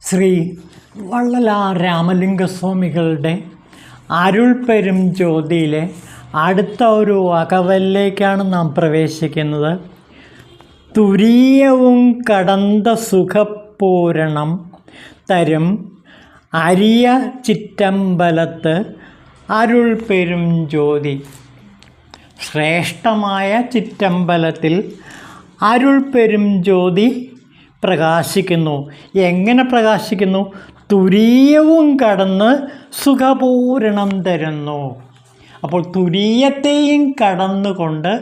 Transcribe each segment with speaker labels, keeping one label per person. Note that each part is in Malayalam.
Speaker 1: ശ്രീ വള്ളലാർ രാമലിംഗസ്വാമികളുടെ അരുൾപ്പെരും ജ്യോതിയിലെ അടുത്ത ഒരു അകവലിലേക്കാണ് നാം പ്രവേശിക്കുന്നത്. തുരീയവും കടന്ത സുഖപൂരണം തരും അരിയ ചിറ്റമ്പലത്ത് അരുൾപ്പെരും ജ്യോതി. ശ്രേഷ്ഠമായ ചിറ്റമ്പലത്തിൽ അരുൾപ്പെരും ജ്യോതി പ്രകാശിക്കുന്നു. എങ്ങനെ പ്രകാശിക്കുന്നു? തുരീയവും കടന്ന് സുഖപൂരണം തരുന്നു. അപ്പോൾ തുരീയത്തെയും കടന്നുകൊണ്ട്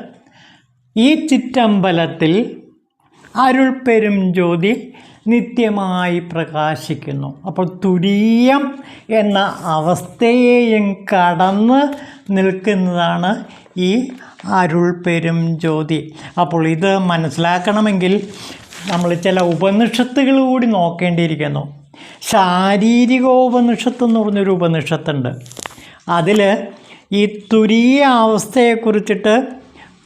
Speaker 1: ഈ ചിറ്റമ്പലത്തിൽ അരുൾപ്പെരും ജ്യോതി നിത്യമായി പ്രകാശിക്കുന്നു. അപ്പോൾ തുരീയം എന്ന അവസ്ഥയെയും കടന്ന് നിൽക്കുന്നതാണ് ഈ അരുൾപ്പെരും ജ്യോതി. അപ്പോൾ ഇത് മനസ്സിലാക്കണമെങ്കിൽ നമ്മൾ ചില ഉപനിഷത്തുകൾ കൂടി നോക്കേണ്ടിയിരിക്കുന്നു. ശാരീരികോപനിഷത്ത് എന്ന് പറഞ്ഞൊരു ഉപനിഷത്തുണ്ട്. അതിൽ ഈ തുരീയ അവസ്ഥയെക്കുറിച്ചിട്ട്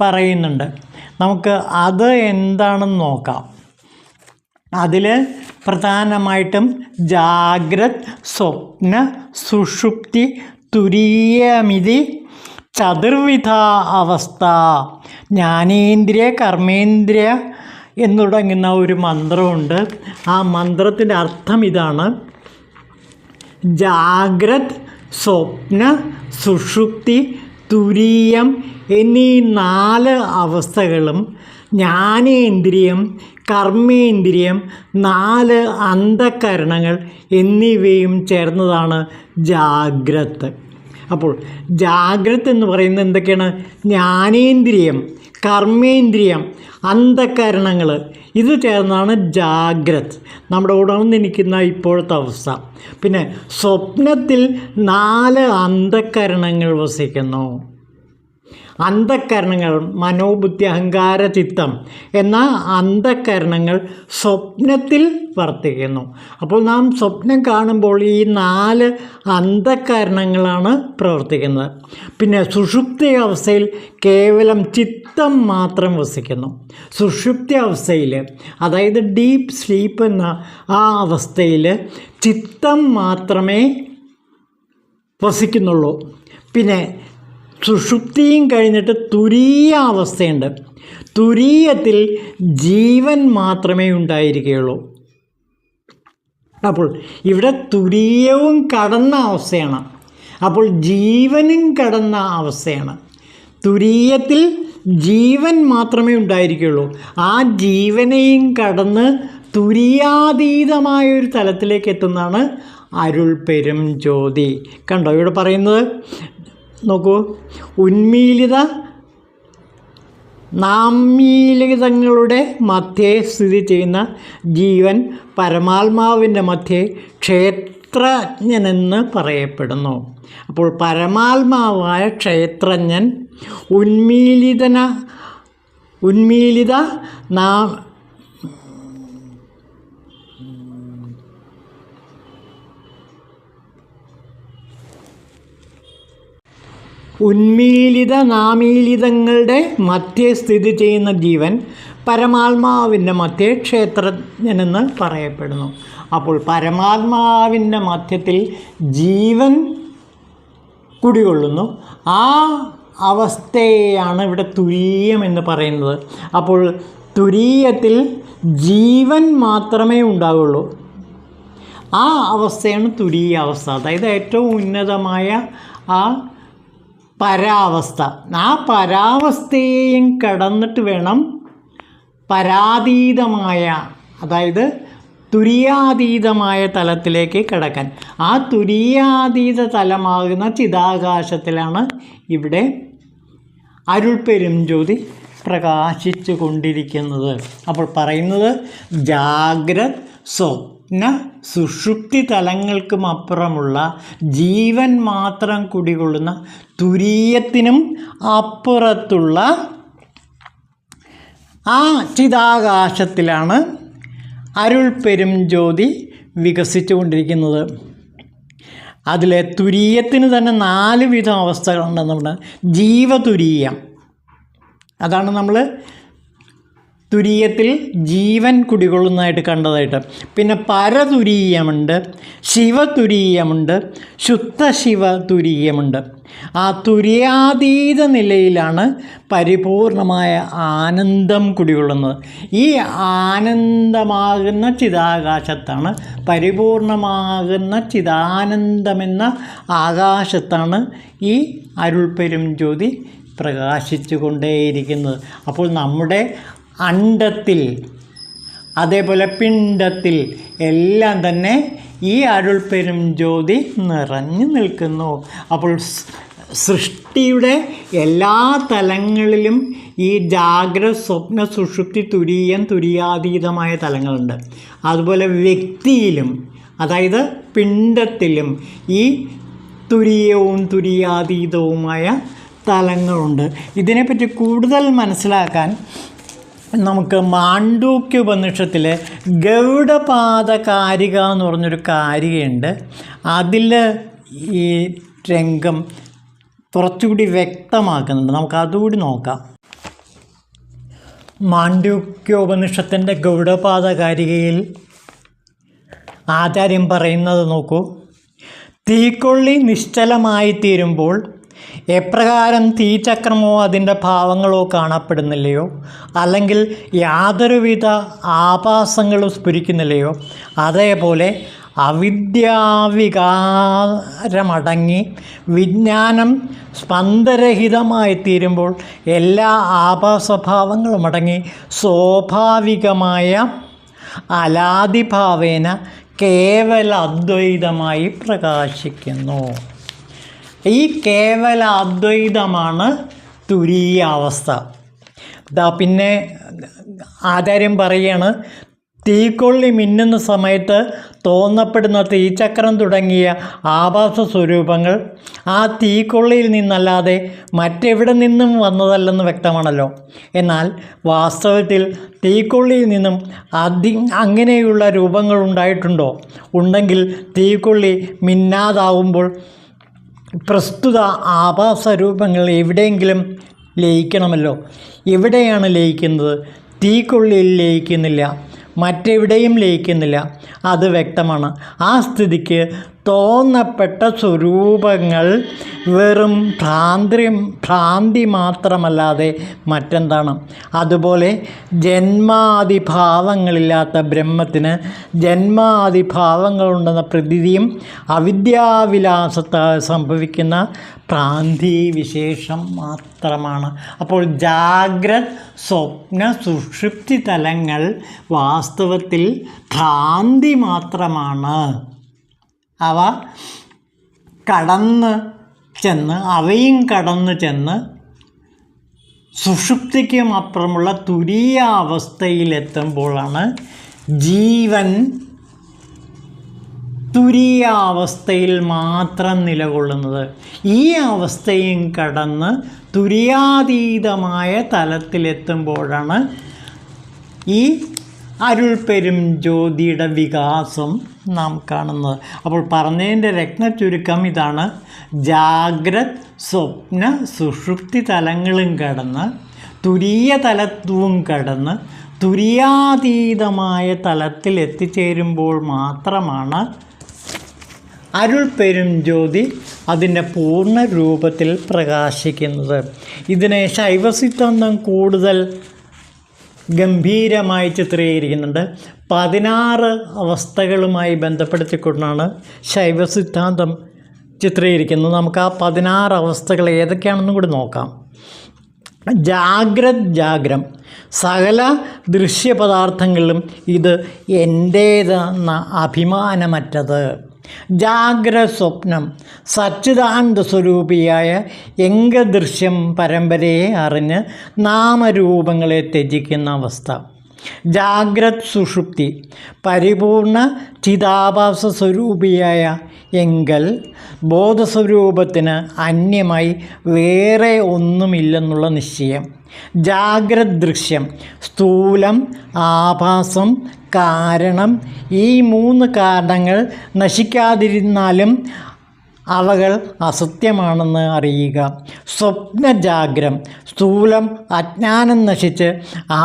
Speaker 1: പറയുന്നുണ്ട്. നമുക്ക് അത് എന്താണെന്ന് നോക്കാം. അതിൽ പ്രധാനമായിട്ടും ജാഗ്രത്, സ്വപ്ന, സുഷുപ്തി, തുരീയമിതി ചതുർവിധ അവസ്ഥ, ജ്ഞാനേന്ദ്രിയ, കർമ്മേന്ദ്രിയ എന്ന് തുടങ്ങുന്ന ഒരു മന്ത്രമുണ്ട്. ആ മന്ത്രത്തിൻ്റെ അർത്ഥം ഇതാണ്: ജാഗ്രത്, സ്വപ്ന, സുഷുപ്തി, തുരീയം എന്നീ 4 അവസ്ഥകളും ജ്ഞാനേന്ദ്രിയം, കർമ്മേന്ദ്രിയം, 4 അന്ധകരണങ്ങൾ എന്നിവയും ചേർന്നതാണ് ജാഗ്രത്. അപ്പോൾ ജാഗ്രത് എന്ന് പറയുന്നത് എന്തൊക്കെയാണ്? ജ്ഞാനേന്ദ്രിയം, കർമ്മേന്ദ്രിയം, അന്ധകരണങ്ങൾ, ഇത് ചേർന്നാണ് ജാഗ്രത്, നമ്മുടെ ഉണർന്നിരിക്കുന്ന ഇപ്പോഴത്തെ അവസ്ഥ. പിന്നെ സ്വപ്നത്തിൽ 4 അന്ധകരണങ്ങൾ വസിക്കുന്നു. അന്ധകരണങ്ങൾ മനോബുദ്ധി അഹങ്കാര ചിത്തം എന്ന അന്ധകരണങ്ങൾ സ്വപ്നത്തിൽ വർത്തിക്കുന്നു. അപ്പോൾ നാം സ്വപ്നം കാണുമ്പോൾ ഈ 4 അന്ധകരണങ്ങളാണ് പ്രവർത്തിക്കുന്നത്. പിന്നെ സുഷുപ്തി അവസ്ഥയിൽ കേവലം ചിത്തം മാത്രം വസിക്കുന്നു. സുഷുപ്തി അവസ്ഥയിൽ, അതായത് ഡീപ്പ് സ്ലീപ്പ് എന്ന ആ അവസ്ഥയിൽ ചിത്തം മാത്രമേ വസിക്കുന്നുള്ളൂ. പിന്നെ സുഷുപ്തിയും കഴിഞ്ഞിട്ട് തുരീയ അവസ്ഥയുണ്ട്. തുരീയത്തിൽ ജീവൻ മാത്രമേ ഉണ്ടായിരിക്കുകയുള്ളൂ. അപ്പോൾ ഇവിടെ തുരീയവും കടന്ന അവസ്ഥയാണ്. അപ്പോൾ ജീവനും കടന്ന അവസ്ഥയാണ്. തുരീയത്തിൽ ജീവൻ മാത്രമേ ഉണ്ടായിരിക്കുകയുള്ളൂ. ആ ജീവനെയും കടന്ന് തുരീയാതീതമായൊരു തലത്തിലേക്ക് എത്തുന്നതാണ് അരുൾപ്പെരും ജ്യോതി. കണ്ടോ ഇവിടെ പറയുന്നത്? നോക്കൂ, ഉന്മീലിത നാമീലിതങ്ങളുടെ മധ്യേ സ്ഥിതി ചെയ്യുന്ന ജീവൻ പരമാത്മാവിൻ്റെ മധ്യേ ക്ഷേത്രജ്ഞനെന്ന് പറയപ്പെടുന്നു. അപ്പോൾ പരമാത്മാവായ ക്ഷേത്രജ്ഞൻ ഉന്മീലിത ഉന്മീലിത നാമീലിതങ്ങളുടെ മധ്യേ സ്ഥിതി ചെയ്യുന്ന ജീവൻ പരമാത്മാവിൻ്റെ മധ്യേ ക്ഷേത്രജ്ഞനെന്ന് പറയപ്പെടുന്നു. അപ്പോൾ പരമാത്മാവിൻ്റെ മധ്യത്തിൽ ജീവൻ കുടികൊള്ളുന്നു. ആ അവസ്ഥയെയാണ് ഇവിടെ തുരീയം എന്ന് പറയുന്നത്. അപ്പോൾ തുരീയത്തിൽ ജീവൻ മാത്രമേ ഉണ്ടാവുള്ളൂ. ആ അവസ്ഥയാണ് തുരീയ അവസ്ഥ. അതായത് ഏറ്റവും ഉന്നതമായ ആ പരാവസ്ഥ. ആ പരാവസ്ഥയെയും കടന്നിട്ട് വേണം പരാതീതമായ, അതായത് തുരീയാതീതമായ തലത്തിലേക്ക് കടക്കാൻ. ആ തുരീയാതീത തലമാകുന്ന ചിദാകാശത്തിലാണ് ഇവിടെ അരുൾപ്പെരും ജ്യോതി പ്രകാശിച്ചു കൊണ്ടിരിക്കുന്നത്. അപ്പോൾ പറയുന്നത് ജാഗ്രത്, സ്വപ്ന, സുഷുപ്തി തലങ്ങൾക്കും അപ്പുറമുള്ള ജീവൻ മാത്രം കുടികൊള്ളുന്ന തുരീയത്തിനും അപ്പുറത്തുള്ള ആ ചിദാകാശത്തിലാണ് അരുൾപ്പെരും ജ്യോതി വികസിച്ചു കൊണ്ടിരിക്കുന്നത്. അതിലെ തുരീയത്തിന് തന്നെ 4 വിധം അവസ്ഥകളുണ്ടെന്നുണ്ട്. ജീവതുരീയം, അതാണ് നമ്മൾ തുരീയത്തിൽ ജീവൻ കുടികൊള്ളുന്നതായിട്ട് കണ്ടതായിട്ട്. പിന്നെ പരതുരീയമുണ്ട്, ശിവതുരീയമുണ്ട്, ശുദ്ധശിവതുരീയമുണ്ട്. ആ തുര്യാതീത നിലയിലാണ് പരിപൂർണമായ ആനന്ദം കുടികൊള്ളുന്നത്. ഈ ആനന്ദമാകുന്ന ചിദാകാശത്താണ്, പരിപൂർണമാകുന്ന ചിദാനന്ദമെന്ന ആകാശത്താണ് ഈ അരുൾപ്പെരും ജ്യോതി പ്രകാശിച്ചു കൊണ്ടേയിരിക്കുന്നത്. അപ്പോൾ നമ്മുടെ അണ്ഡത്തിൽ, അതേപോലെ പിണ്ഡത്തിൽ എല്ലാം തന്നെ ഈ അരുൾപ്പെരും ജ്യോതി നിറഞ്ഞു നിൽക്കുന്നു. അപ്പോൾ സൃഷ്ടിയുടെ എല്ലാ തലങ്ങളിലും ഈ ജാഗ്രത, സ്വപ്ന, സുഷുപ്തി, തുരീയം, തുര്യാതീതമായ തലങ്ങളുണ്ട്. അതുപോലെ വ്യക്തിയിലും, അതായത് പിണ്ഡത്തിലും ഈ തുരീയവും തുര്യാതീതവുമായ തലങ്ങളുണ്ട്. ഇതിനെപ്പറ്റി കൂടുതൽ മനസ്സിലാക്കാൻ നമുക്ക് മാണ്ഡൂക്യോപനിഷത്തിലെ ഗൗഡപാദ കാരിക എന്ന് പറഞ്ഞൊരു കാരികയുണ്ട്. അതിൽ ഈ രംഗം കുറച്ചുകൂടി വ്യക്തമാക്കുന്നുണ്ട്. നമുക്ക് അതുകൂടി നോക്കാം. മാണ്ഡൂക്യോപനിഷത്തിൻ്റെ ഗൗഡപാദ കാരികയിൽ ആചാര്യം പറയുന്നത് നോക്കൂ. തീക്കൊള്ളി നിശ്ചലമായിത്തീരുമ്പോൾ എപ്രകാരം തീചക്രമോ അതിൻ്റെ ഭാവങ്ങളോ കാണപ്പെടുന്നില്ലയോ, അല്ലെങ്കിൽ യാതൊരുവിധ ആഭാസങ്ങളും സ്ഫുരിക്കുന്നില്ലയോ, അതേപോലെ അവിദ്യാവികാരമടങ്ങി വിജ്ഞാനം സ്പന്ദരഹിതമായിത്തീരുമ്പോൾ എല്ലാ ആഭാസഭാവങ്ങളും അടങ്ങി സ്വാഭാവികമായ അലാദിഭാവേന കേവല അദ്വൈതമായി പ്രകാശിക്കുന്നു. ഈ കേവല അദ്വൈതമാണ് തുരീയ അവസ്ഥ. പിന്നെ ആചാര്യം പറയുകയാണ്, തീക്കൊള്ളി മിന്നുന്ന സമയത്ത് തോന്നപ്പെടുന്ന തീചക്രം തുടങ്ങിയ ആഭാസ സ്വരൂപങ്ങൾ ആ തീക്കൊള്ളിയിൽ നിന്നല്ലാതെ മറ്റെവിടെ നിന്നും വന്നതല്ലെന്ന് വ്യക്തമാണല്ലോ. എന്നാൽ വാസ്തവത്തിൽ തീക്കൊള്ളിയിൽ നിന്നും അങ്ങനെയുള്ള രൂപങ്ങൾ ഉണ്ടായിട്ടുണ്ടോ? ഉണ്ടെങ്കിൽ തീക്കൊള്ളി മിന്നാതാവുമ്പോൾ പ്രസ്തുത ആഭാസ രൂപങ്ങൾ എവിടെയെങ്കിലും ലയിക്കണമല്ലോ. എവിടെയാണ് ലയിക്കുന്നത്? തീക്കൊള്ളിയിൽ ലയിക്കുന്നില്ല, മറ്റെവിടെയും ലയിക്കുന്നില്ല. അത് വ്യക്തമാണ്. ആ സ്ഥിതിക്ക് തോന്നപ്പെട്ട സ്വരൂപങ്ങൾ വെറും ഭ്രാന്തി മാത്രമല്ലാതെ മറ്റെന്താണ്? അതുപോലെ ജന്മാദിഭാവങ്ങളില്ലാത്ത ബ്രഹ്മത്തിന് ജന്മാദിഭാവങ്ങളുണ്ടെന്ന പ്രതീതിയും അവിദ്യാവിലാസത്താൽ സംഭവിക്കുന്ന ഭ്രാന്തി വിശേഷം മാത്രമാണ്. അപ്പോൾ ജാഗ്രത്, സ്വപ്ന, സുഷുപ്തി തലങ്ങൾ വാസ്തവത്തിൽ ഭ്രാന്തി മാത്രമാണ്. അവ കടന്ന് ചെന്ന്, അവയും കടന്നു ചെന്ന് സുഷുപ്തിക്കും അപ്പുറമുള്ള തുരീയ അവസ്ഥയിലെത്തുമ്പോഴാണ് ജീവൻ തുരീയ അവസ്ഥയിൽ മാത്രം നിലകൊള്ളുന്നത്. ഈ അവസ്ഥയും കടന്ന് തുര്യാതീതമായ തലത്തിലെത്തുമ്പോഴാണ് ഈ അരുൾപ്പെരും ജ്യോതിയുടെ വികാസം നാം കാണുന്നത്. അപ്പോൾ പറഞ്ഞതിൻ്റെ രത്നചുരുക്കം ഇതാണ്: ജാഗ്രത്, സ്വപ്ന, സുഷുപ്തി തലങ്ങളും കടന്ന് തുരീയ തലത്വവും കടന്ന് തുര്യാതീതമായ തലത്തിൽ എത്തിച്ചേരുമ്പോൾ മാത്രമാണ് അരുൾപ്പെരും ജ്യോതി അതിൻ്റെ പൂർണ്ണ രൂപത്തിൽ പ്രകാശിക്കുന്നത്. ഇതിനെ ശൈവസിദ്ധാന്തം കൂടുതൽ ഗംഭീരമായി ചിത്രീകരിക്കുന്നുണ്ട്. 16 അവസ്ഥകളുമായി ബന്ധപ്പെടുത്തിക്കൊണ്ടാണ് ശൈവസിദ്ധാന്തം ചിത്രീകരിക്കുന്നത്. നമുക്ക് ആ 16 അവസ്ഥകൾ ഏതൊക്കെയാണെന്നും കൂടി നോക്കാം. ജാഗ്രം, സകല ദൃശ്യപദാർത്ഥങ്ങളിലും ഇത് എൻ്റേതെന്ന അഭിമാനമറ്റത്. ജാഗ്രത സ്വപ്നം, സച്ചിദാനന്ദ സ്വരൂപിയായ എങ്കദൃശ്യം പരമ്പരയെ അറിഞ്ഞ് നാമരൂപങ്ങളെ ത്യജിക്കുന്ന അവസ്ഥ. ജാഗ്രത് സുഷുപ്തി, പരിപൂർണ ചിതാഭാസ സ്വരൂപിയായ എങ്കൽ ബോധസ്വരൂപത്തിന് അന്യമായി വേറെ ഒന്നുമില്ലെന്നുള്ള നിശ്ചയം. ജാഗ്രത് ദൃശ്യം, സ്ഥൂലം, ആഭാസം, കാരണം, ഈ 3 കാരണങ്ങൾ നശിക്കാതിരുന്നാലും അവകൾ അസത്യമാണെന്ന് അറിയുക. സ്വപ്നജാഗ്രം സ്ഥൂലം അജ്ഞാനം നശിച്ച്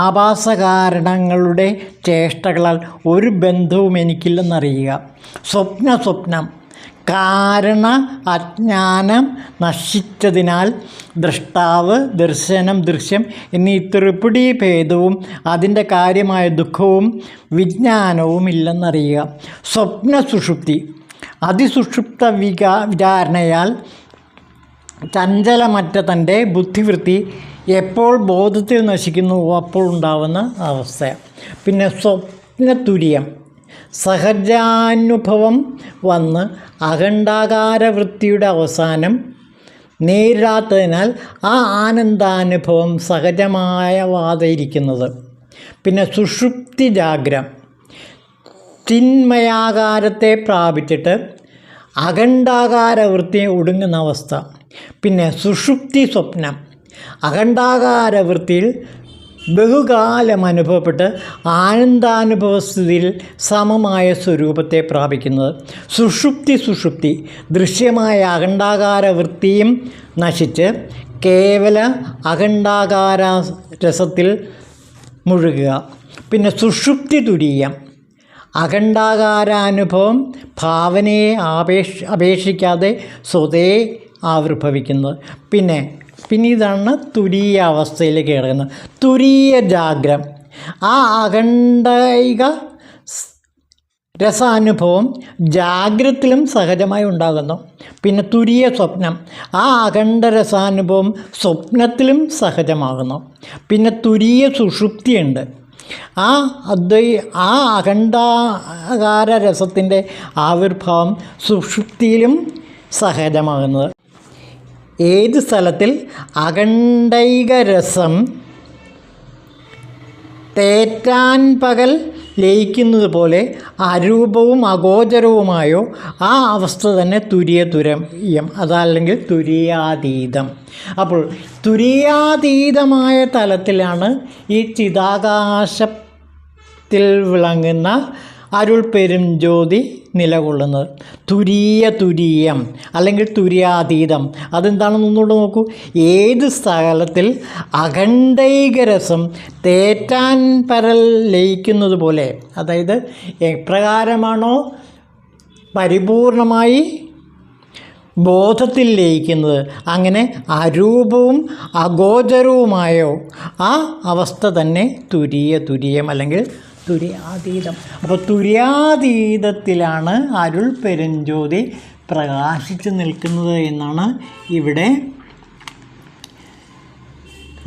Speaker 1: ആഭാസകാരണങ്ങളുടെ ചേഷ്ടകളാൽ ഒരു ബന്ധവും എനിക്കില്ലെന്നറിയുക. സ്വപ്നം കാരണ അജ്ഞാനം നശിച്ചതിനാൽ ദൃഷ്ടാവ്, ദർശനം, ദൃശ്യം എന്നീ ത്രിപിടി ഭേദവും അതിൻ്റെ കാര്യമായ ദുഃഖവും വിജ്ഞാനവും ഇല്ലെന്നറിയുക. സ്വപ്ന സുഷുപ്തി അതിസുഷുപ്ത വിചാരണയാൽ ചഞ്ചലമറ്റ തൻ്റെ ബുദ്ധിവൃത്തി എപ്പോൾ ബോധത്തിൽ നശിക്കുന്നുവോ അപ്പോൾ ഉണ്ടാവുന്ന അവസ്ഥ. പിന്നെ സ്വപ്നതുര്യം സഹജാനുഭവം വന്ന് അഖണ്ഡാകാരവൃത്തിയുടെ അവസാനം നേരിടാത്തതിനാൽ ആ ആനന്ദാനുഭവം സഹജമാവാതിരിക്കുന്നത്. പിന്നെ സുഷുപ്തി ജാഗ്രം ചിന്മയാകാരത്തെ പ്രാപിച്ചിട്ട് അഖണ്ഡാകാരവൃത്തി ഒടുങ്ങുന്ന അവസ്ഥ. പിന്നെ സുഷുപ്തി സ്വപ്നം അഖണ്ഡാകാരവൃത്തിയിൽ ബഹുകാലം അനുഭവപ്പെട്ട് ആനന്ദാനുഭവസ്ഥിതിയിൽ സമമായ സ്വരൂപത്തെ പ്രാപിക്കുന്നത്. സുഷുപ്തി ദൃശ്യമായ അഖണ്ഡാകാരവൃത്തിയും നശിച്ച് കേവല അഖണ്ഡാകാര രസത്തിൽ മുഴുകുക. പിന്നെ സുഷുപ്തി തുരീയം അഖണ്ഡാകാരാനുഭവം ഭാവനയെ അപേക്ഷിക്കാതെ സ്വതേ ആവിർഭവിക്കുന്നത്. പിന്നെ ഇതാണ് തുരീയ അവസ്ഥയിലേക്ക് കിടക്കുന്നത്. തുരീയ ജാഗ്രം ആ അഖണ്ഡൈക രസാനുഭവം ജാഗ്രത്തിലും സഹജമായി ഉണ്ടാകുന്നു. പിന്നെ തുരീയ സ്വപ്നം ആ അഖണ്ഡ രസാനുഭവം സ്വപ്നത്തിലും സഹജമാകുന്നു. പിന്നെ തുരീയ സുഷുപ്തിയുണ്ട്. ആ അഖണ്ഡാകാര രസത്തിൻ്റെ ആവിർഭാവം സുഷുപ്തിയിലും സഹജമാകുന്നത്. ഏത് സ്ഥലത്തിൽ അഖണ്ഡൈക രസം തേറ്റാൻ പകൽ ലയിക്കുന്നത് പോലെ അരൂപവും അഗോചരവുമായോ ആ അവസ്ഥ തന്നെ തുരീയം, അതല്ലെങ്കിൽ തുരീയാതീതം. അപ്പോൾ തുരീയാതീതമായ തലത്തിലാണ് ഈ ചിദാകാശത്തിൽ വിളങ്ങുന്ന അരുൾ പെരും ജ്യോതി നിലകൊള്ളുന്നത്. തുരീയം അല്ലെങ്കിൽ തുര്യാതീതം അതെന്താണെന്ന് ഒന്നുകൂടെ നോക്കൂ. ഏത് സ്ഥലത്തിൽ അഖണ്ഡൈകരസം തേറ്റാൻ പരൽ ലയിക്കുന്നത് പോലെ, അതായത് എപ്രകാരമാണോ പരിപൂർണമായി ബോധത്തിൽ ലയിക്കുന്നത് അങ്ങനെ അരൂപവും അഗോചരവുമായോ ആ അവസ്ഥ തന്നെ തുരീയം അല്ലെങ്കിൽ തുര്യാതീതം. അപ്പോൾ തുര്യാതീതത്തിലാണ് അരുൾ പെരുഞ്ജ്യോതി പ്രകാശിച്ചു നിൽക്കുന്നത് എന്നാണ് ഇവിടെ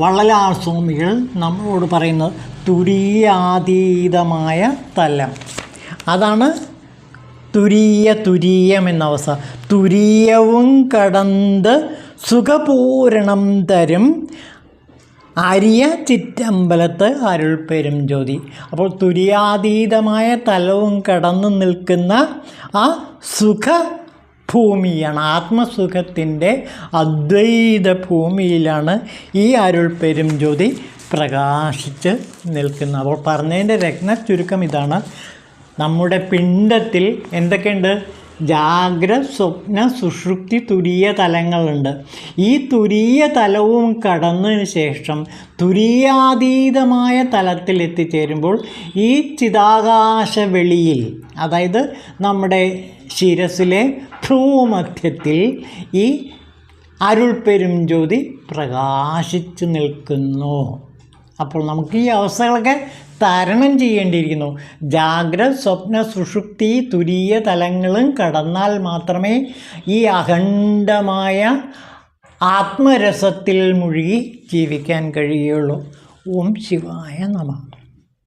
Speaker 1: വള്ളലാർ സ്വാമികൾ നമ്മളോട് പറയുന്നത്. തുരീയാതീതമായ തലം അതാണ് തുരീയം എന്ന അവസ്ഥ. തുരീയവും കടന്ന് സുഖപൂരണം തരും അരിയ ചിറ്റമ്പലത്ത് അരുൾ പെരും ജ്യോതി. അപ്പോൾ തുര്യാതീതമായ തലവും കടന്നു നിൽക്കുന്ന ആ സുഖഭൂമിയാണ്, ആത്മസുഖത്തിൻ്റെ അദ്വൈത ഭൂമിയിലാണ് ഈ അരുൾ പെരും ജ്യോതി പ്രകാശിച്ച് നിൽക്കുന്നത്. അപ്പോൾ പറഞ്ഞതിൻ്റെ രത്ന ചുരുക്കം ഇതാണ്. നമ്മുടെ പിണ്ഡത്തിൽ എന്തൊക്കെയുണ്ട്? ജാഗ്ര, സ്വപ്ന, സുഷുപ്തി, തുരീയ തലങ്ങളുണ്ട്. ഈ തുരീയ തലവും കടന്നതിന് ശേഷം തുരീയാതീതമായ തലത്തിൽ എത്തിച്ചേരുമ്പോൾ ഈ ചിദാകാശ വെളിയിൽ, അതായത് നമ്മുടെ ശിരസിലെ ഭ്രൂമധ്യത്തിൽ ഈ അരുൾ പെരും ജ്യോതി പ്രകാശിച്ചു നിൽക്കുന്നു. അപ്പോൾ നമുക്ക് ഈ അവസ്ഥകളൊക്കെ തരണം ചെയ്യേണ്ടിയിരിക്കുന്നു. ജാഗ്രത, സ്വപ്ന, സുഷുപ്തി, തുരീയ തലങ്ങളും കടന്നാൽ മാത്രമേ ഈ അഖണ്ഡമായ ആത്മരസത്തിൽ മുഴുകി ജീവിക്കാൻ കഴിയുകയുള്ളൂ. ഓം ശിവായ നമഃ.